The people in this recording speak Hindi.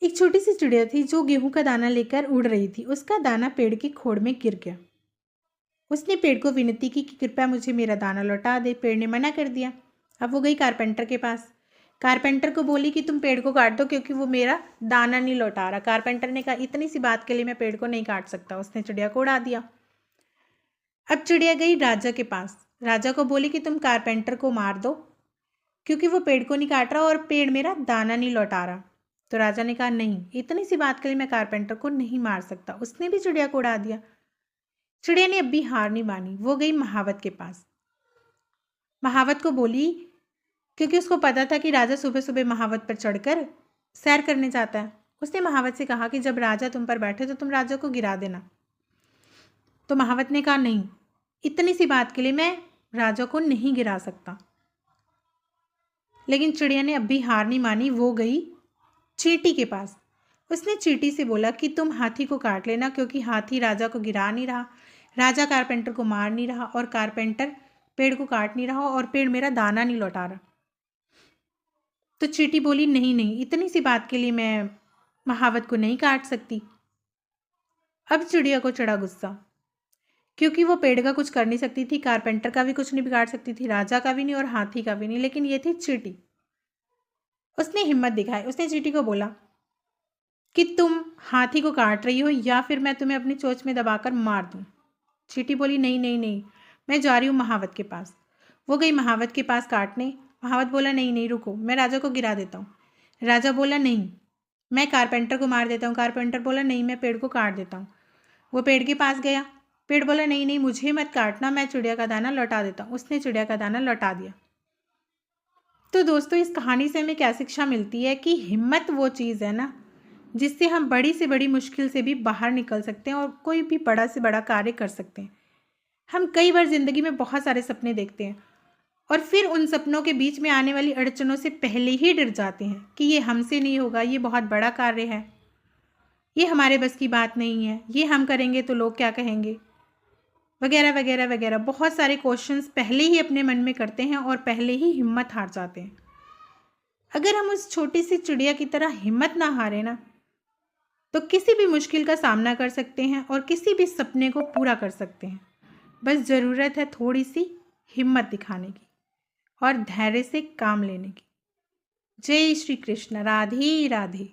एक छोटी सी चिड़िया थी जो गेहूं का दाना लेकर उड़ रही थी। उसका दाना पेड़ की खोड़ में गिर गया। उसने पेड़ को विनती की कि कृपया मुझे मेरा दाना लौटा दे। पेड़ ने मना कर दिया। अब वो गई कारपेंटर के पास। कारपेंटर को बोली कि तुम पेड़ को काट दो क्योंकि वो मेरा दाना नहीं लौटा रहा। कारपेंटर ने कहा इतनी सी बात के लिए मैं पेड़ को नहीं काट सकता। उसने चिड़िया को उड़ा दिया। अब चिड़िया गई राजा के पास। राजा को बोली कि तुम कारपेंटर को मार दो क्योंकि वो पेड़ को नहीं काट रहा और पेड़ मेरा दाना नहीं लौटा रहा। तो राजा ने कहा नहीं, इतनी सी बात के लिए मैं कारपेंटर को नहीं मार सकता। उसने भी चिड़िया को उड़ा दिया। चिड़िया ने अब भी हार नहीं मानी। वो गई महावत के पास। महावत को बोली, क्योंकि उसको पता था कि राजा सुबह सुबह महावत पर चढ़कर सैर करने जाता है। उसने महावत से कहा कि जब राजा तुम पर बैठे तो तुम राजा को गिरा देना। तो महावत ने कहा नहीं, इतनी सी बात के लिए मैं राजा को नहीं गिरा सकता। लेकिन चिड़िया ने अब भी हार नहीं मानी। वो गई चींटी के पास। उसने चींटी से बोला कि तुम हाथी को काट लेना क्योंकि हाथी राजा को गिरा नहीं रहा, राजा कारपेंटर को मार नहीं रहा और कारपेंटर पेड़ को काट नहीं रहा और पेड़ मेरा दाना नहीं लौटा रहा। तो चींटी बोली नहीं नहीं, इतनी सी बात के लिए मैं महावत को नहीं काट सकती। अब चिड़िया को चढ़ा गुस्सा, क्योंकि वो पेड़ का कुछ कर नहीं सकती थी, कारपेंटर का भी कुछ नहीं बिगाड़ सकती थी, राजा का भी नहीं और हाथी का भी नहीं, लेकिन ये थी चींटी। उसने हिम्मत दिखाई। उसने चींटी को बोला कि तुम हाथी को काट रही हो या फिर मैं तुम्हें अपनी चोंच में दबाकर मार दूं। चींटी बोली नहीं नहीं नहीं, मैं जा रही हूँ महावत के पास। वो गई महावत के पास काटने। महावत बोला नहीं नहीं रुको, मैं राजा को गिरा देता हूँ। राजा बोला नहीं, मैं कारपेंटर को मार देता हूँ। कारपेंटर बोला नहीं, मैं पेड़ को काट देता हूँ। वो पेड़ के पास गया। पेड़ बोला नहीं नहीं, मुझे मत काटना, मैं चिड़िया का दाना लौटा देता हूँ। उसने चिड़िया का दाना लौटा दिया। तो दोस्तों, इस कहानी से हमें क्या शिक्षा मिलती है कि हिम्मत वो चीज़ है ना जिससे हम बड़ी से बड़ी मुश्किल से भी बाहर निकल सकते हैं और कोई भी बड़ा से बड़ा कार्य कर सकते हैं। हम कई बार ज़िंदगी में बहुत सारे सपने देखते हैं और फिर उन सपनों के बीच में आने वाली अड़चनों से पहले ही डर जाते हैं कि ये हमसे नहीं होगा, ये बहुत बड़ा कार्य है, ये हमारे बस की बात नहीं है, ये हम करेंगे तो लोग क्या कहेंगे, वगैरह वगैरह वगैरह। बहुत सारे क्वेश्चंस पहले ही अपने मन में करते हैं और पहले ही हिम्मत हार जाते हैं। अगर हम उस छोटी सी चिड़िया की तरह हिम्मत ना हारे ना, तो किसी भी मुश्किल का सामना कर सकते हैं और किसी भी सपने को पूरा कर सकते हैं। बस ज़रूरत है थोड़ी सी हिम्मत दिखाने की और धैर्य से काम लेने की। जय श्री कृष्ण। राधे राधे।